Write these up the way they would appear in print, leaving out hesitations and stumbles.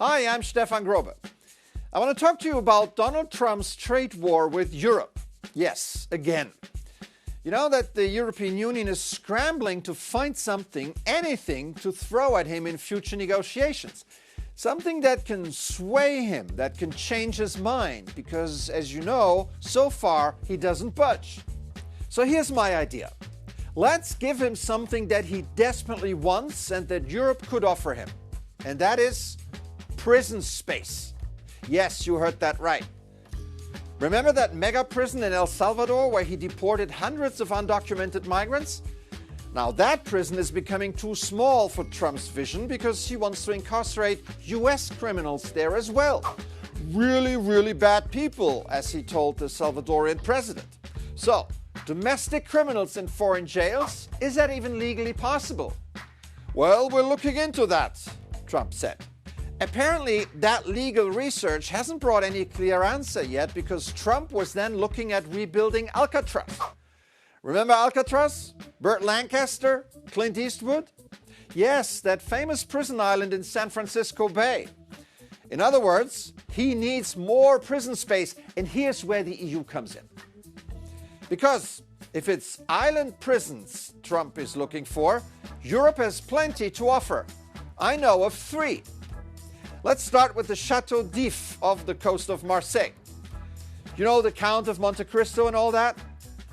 Hi, I'm Stefan Grobe. I want to talk to you about Donald Trump's trade war with Europe. Yes, again. You know that the European Union is scrambling to find something, anything, to throw at him in future negotiations. Something that can sway him, that can change his mind, because, as you know, so far he doesn't budge. So here's my idea. Let's give him something that he desperately wants and that Europe could offer him. And that is prison space. Yes, you heard that right. Remember that mega prison in El Salvador where he deported hundreds of undocumented migrants? Now that prison is becoming too small for Trump's vision because he wants to incarcerate US criminals there as well. Really, really bad people, as he told the Salvadorian president. So, domestic criminals in foreign jails, is that even legally possible? Well, we're looking into that, Trump said. Apparently, that legal research hasn't brought any clear answer yet because Trump was then looking at rebuilding Alcatraz. Remember Alcatraz? Burt Lancaster? Clint Eastwood? Yes, that famous prison island in San Francisco Bay. In other words, he needs more prison space, and here's where the EU comes in. Because if it's island prisons Trump is looking for, Europe has plenty to offer. I know of 3. Let's start with the Chateau d'If off the coast of Marseille. You know the Count of Monte Cristo and all that?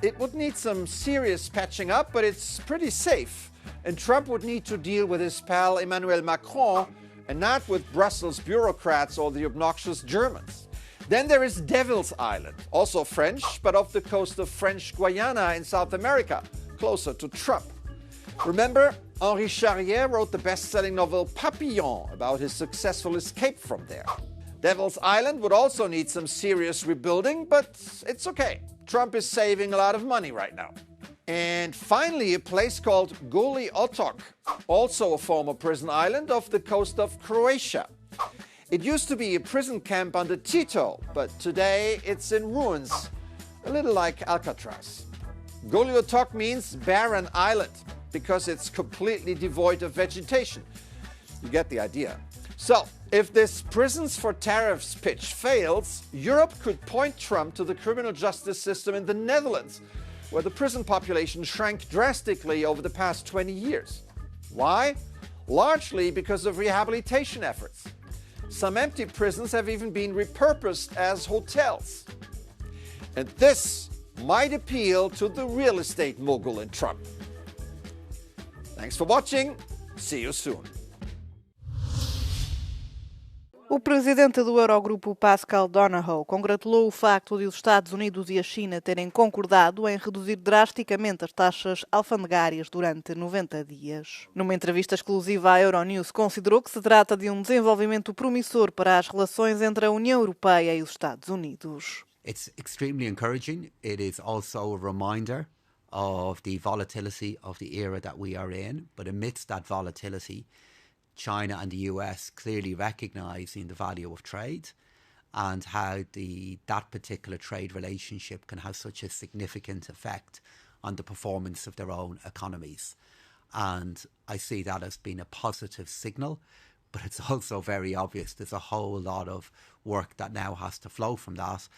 It would need some serious patching up, but it's pretty safe. And Trump would need to deal with his pal Emmanuel Macron and not with Brussels bureaucrats or the obnoxious Germans. Then there is Devil's Island, also French, but off the coast of French Guiana in South America, closer to Trump. Remember, Henri Charrier wrote the best-selling novel Papillon about his successful escape from there. Devil's Island would also need some serious rebuilding, but it's okay. Trump is saving a lot of money right now. And finally, a place called Goli Otok, also a former prison island off the coast of Croatia. It used to be a prison camp under Tito, but today it's in ruins, a little like Alcatraz. Goli Otok means barren island because it's completely devoid of vegetation. You get the idea. So, if this prisons for tariffs pitch fails, Europe could point Trump to the criminal justice system in the Netherlands, where the prison population shrank drastically over the past 20 years. Why? Largely because of rehabilitation efforts. Some empty prisons have even been repurposed as hotels. And this might appeal to the real estate mogul in Trump. Thanks for watching. See you soon. O presidente do Eurogrupo, Pascal Donohoe, congratulou o facto de os Estados Unidos e a China terem concordado em reduzir drasticamente as taxas alfandegárias durante 90 dias. Numa entrevista exclusiva à Euronews, considerou que se trata de um desenvolvimento promissor para as relações entre a União Europeia e os Estados Unidos. It's extremely encouraging. It is also a reminder of the volatility of the era that we are in, but amidst that volatility, China and the US clearly recognising the value of trade and how that particular trade relationship can have such a significant effect on the performance of their own economies. And I see that as being a positive signal, but it's also very obvious there's a whole lot of work that now has to flow from that,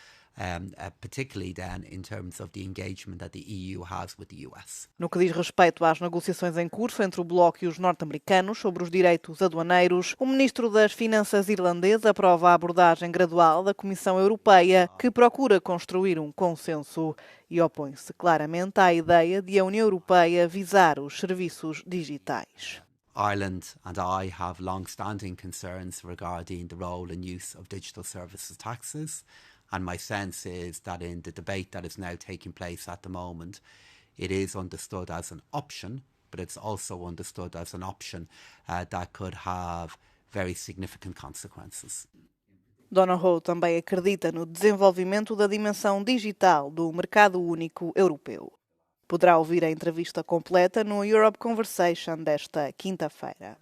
particularly then in terms of the engagement that the EU has with the US. No que diz respeito às negociações em curso entre o Bloco e os norte-americanos sobre os direitos aduaneiros, o ministro das Finanças irlandês aprova a abordagem gradual da Comissão Europeia, que procura construir um consenso e opõe-se claramente à ideia de a União Europeia visar os serviços digitais. Ireland and I have long-standing concerns regarding the role and use of digital services taxes. And my sense is that in the debate that is now taking place at the moment, it is understood as an option, but it's also understood as an option that could have very significant consequences. Donohoe também acredita no desenvolvimento da dimensão digital do mercado único europeu. Poderá ouvir a entrevista completa no Europe Conversation desta quinta-feira.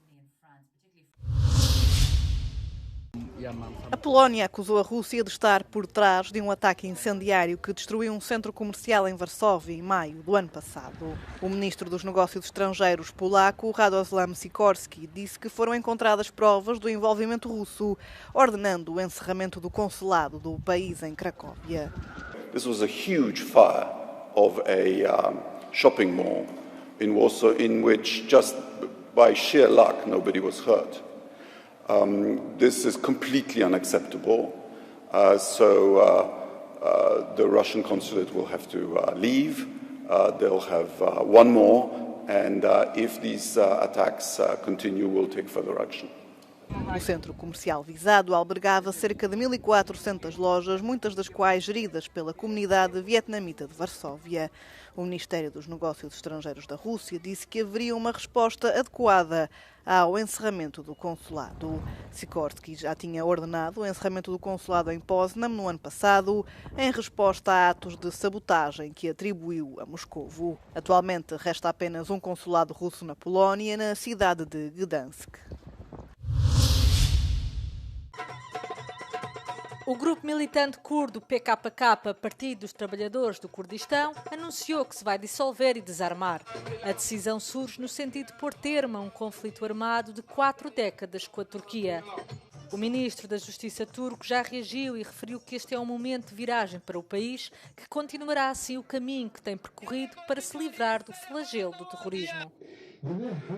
A Polónia acusou a Rússia de estar por trás de um ataque incendiário que destruiu um centro comercial em Varsóvia em maio do ano passado. O ministro dos Negócios Estrangeiros polaco, Radosław Sikorski, disse que foram encontradas provas do envolvimento russo, ordenando o encerramento do consulado do país em Cracóvia. This was a huge fire of a shopping mall in Warsaw in which just by sheer luck nobody was hurt. This is completely unacceptable. The Russian consulate will have to leave. They'll have one more, and if these attacks continue, we'll take further action. O centro comercial visado albergava cerca de 1.400 lojas, muitas das quais geridas pela comunidade vietnamita de Varsóvia. O Ministério dos Negócios Estrangeiros da Rússia disse que haveria uma resposta adequada ao encerramento do consulado. Sikorski já tinha ordenado o encerramento do consulado em Poznan no ano passado, em resposta a atos de sabotagem que atribuiu a Moscovo. Atualmente resta apenas um consulado russo na Polónia, na cidade de Gdansk. O grupo militante curdo PKK, Partido dos Trabalhadores do Kurdistão, anunciou que se vai dissolver e desarmar. A decisão surge no sentido de pôr termo a um conflito armado de 4 décadas com a Turquia. O ministro da Justiça turco já reagiu e referiu que este é um momento de viragem para o país, que continuará assim o caminho que tem percorrido para se livrar do flagelo do terrorismo.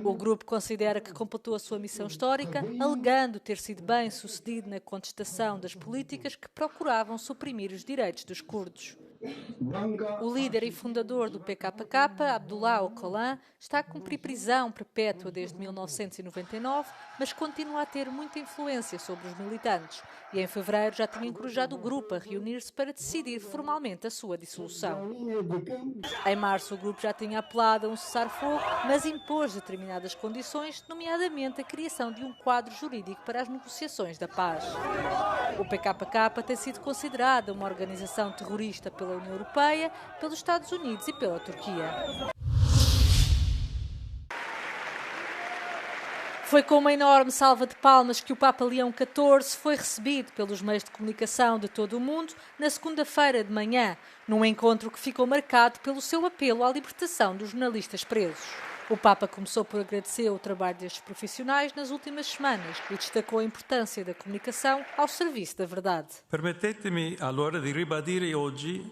O grupo considera que completou a sua missão histórica, alegando ter sido bem sucedido na contestação das políticas que procuravam suprimir os direitos dos curdos. O líder e fundador do PKK, Abdullah Öcalan, está a cumprir prisão perpétua desde 1999, mas continua a ter muita influência sobre os militantes e em fevereiro já tinha encorajado o grupo a reunir-se para decidir formalmente a sua dissolução. Em março o grupo já tinha apelado a um cessar-fogo, mas impôs determinadas condições, nomeadamente a criação de um quadro jurídico para as negociações da paz. O PKK tem sido considerada uma organização terrorista pela União Europeia, pelos Estados Unidos e pela Turquia. Foi com uma enorme salva de palmas que o Papa Leão XIV foi recebido pelos meios de comunicação de todo o mundo na segunda-feira de manhã, num encontro que ficou marcado pelo seu apelo à libertação dos jornalistas presos. O Papa começou por agradecer o trabalho destes profissionais nas últimas semanas e destacou a importância da comunicação ao serviço da verdade. Permettetemi allora di ribadire oggi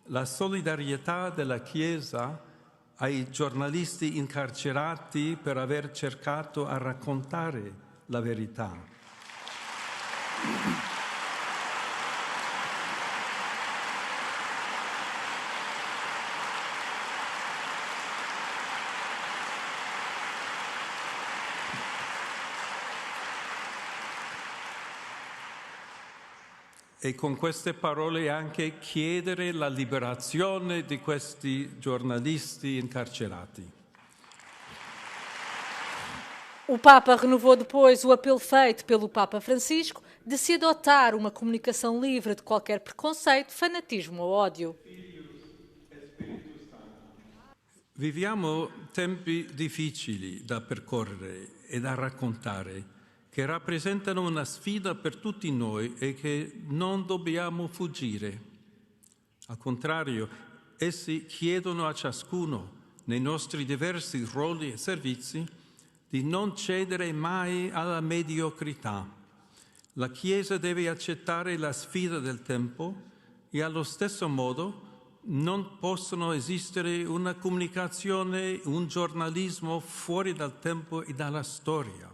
la solidarietà della Chiesa ai giornalisti incarcerati per aver cercato a raccontare la verità. E con queste parole anche chiedere la liberazione di questi giornalisti incarcerati. O Papa renovou depois o apelo feito pelo Papa Francisco de se adotar uma comunicação livre de qualquer preconceito, fanatismo ou ódio. Viviamo tempi difficili da percorrere e da raccontare, che rappresentano una sfida per tutti noi e che non dobbiamo fuggire. Al contrario, essi chiedono a ciascuno, nei nostri diversi ruoli e servizi, di non cedere mai alla mediocrità. La Chiesa deve accettare la sfida del tempo e allo stesso modo non possono esistere una comunicazione, un giornalismo fuori dal tempo e dalla storia.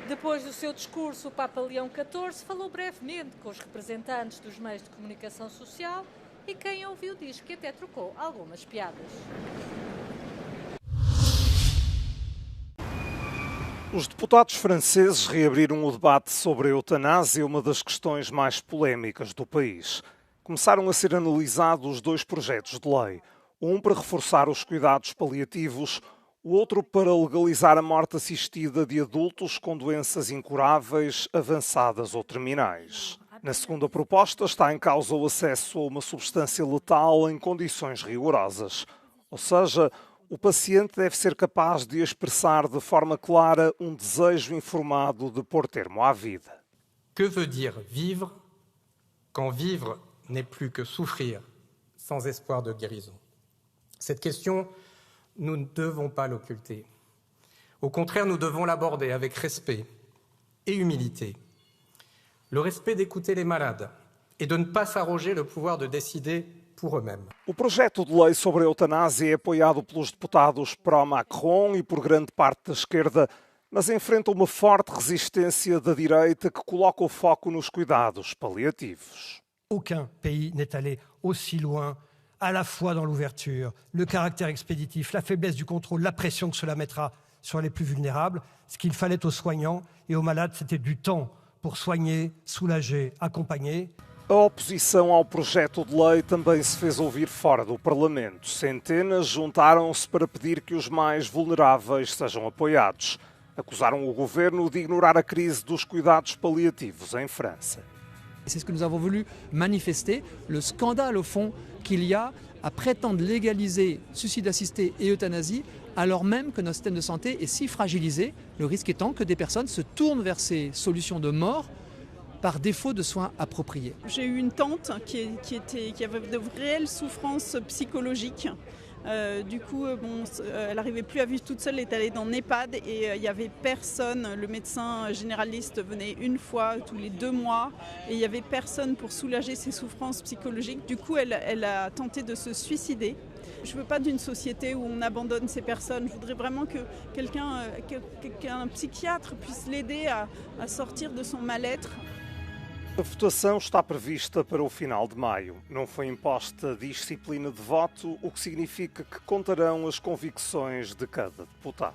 Depois do seu discurso, o Papa Leão XIV falou brevemente com os representantes dos meios de comunicação social e quem ouviu diz que até trocou algumas piadas. Os deputados franceses reabriram o debate sobre a eutanásia, uma das questões mais polémicas do país. Começaram a ser analisados 2 projetos de lei, um para reforçar os cuidados paliativos, o outro para legalizar a morte assistida de adultos com doenças incuráveis, avançadas ou terminais. Na segunda proposta está em causa o acesso a uma substância letal em condições rigorosas, ou seja, o paciente deve ser capaz de expressar de forma clara um desejo informado de pôr termo à vida. Que veut dire vivre quand vivre n'est plus que souffrir sans espoir de guérison? Cette question, nous ne devons pas l'occulter. Au contraire, nous devons l'aborder avec respect et humilité. Le respect d'écouter les malades et de ne pas s'arroger le pouvoir de décider por eux-mêmes. O projeto de lei sobre a eutanásia é apoiado pelos deputados pró-Macron e por grande parte da esquerda, mas enfrenta uma forte resistência da direita que coloca o foco nos cuidados paliativos. Aucun pays n'est allé aussi loin, à la fois dans l'ouverture, le caractère expéditif, la faiblesse du contrôle, la pression que cela mettra sur les plus vulnérables. Ce qu'il fallait aux soignants et aux malades, c'était du temps pour soigner, soulager, accompagner. A oposição ao projeto de lei também se fez ouvir fora do Parlamento. Centenas juntaram-se para pedir que os mais vulneráveis sejam apoiados. Acusaram o governo de ignorar a crise dos cuidados paliativos em França. C'est ce que nous avons voulu manifester, le scandale au fond qu'il y a à prétendre légaliser suicide assisté et euthanasie alors même que notre système de santé est si fragilisé, le risque étant que des personnes se tournent vers ces solutions de mort par défaut de soins appropriés. J'ai eu une tante qui avait de réelles souffrances psychologiques. Du coup, elle n'arrivait plus à vivre toute seule, elle est allée dans l'EHPAD et il n'y avait personne. Le médecin généraliste venait une fois tous les 2 mois et il n'y avait personne pour soulager ses souffrances psychologiques. Du coup, elle a tenté de se suicider. Je ne veux pas d'une société où on abandonne ces personnes. Je voudrais vraiment que qu'un psychiatre puisse l'aider à sortir de son mal-être. A votação está prevista para o final de maio. Não foi imposta disciplina de voto, o que significa que contarão as convicções de cada deputado.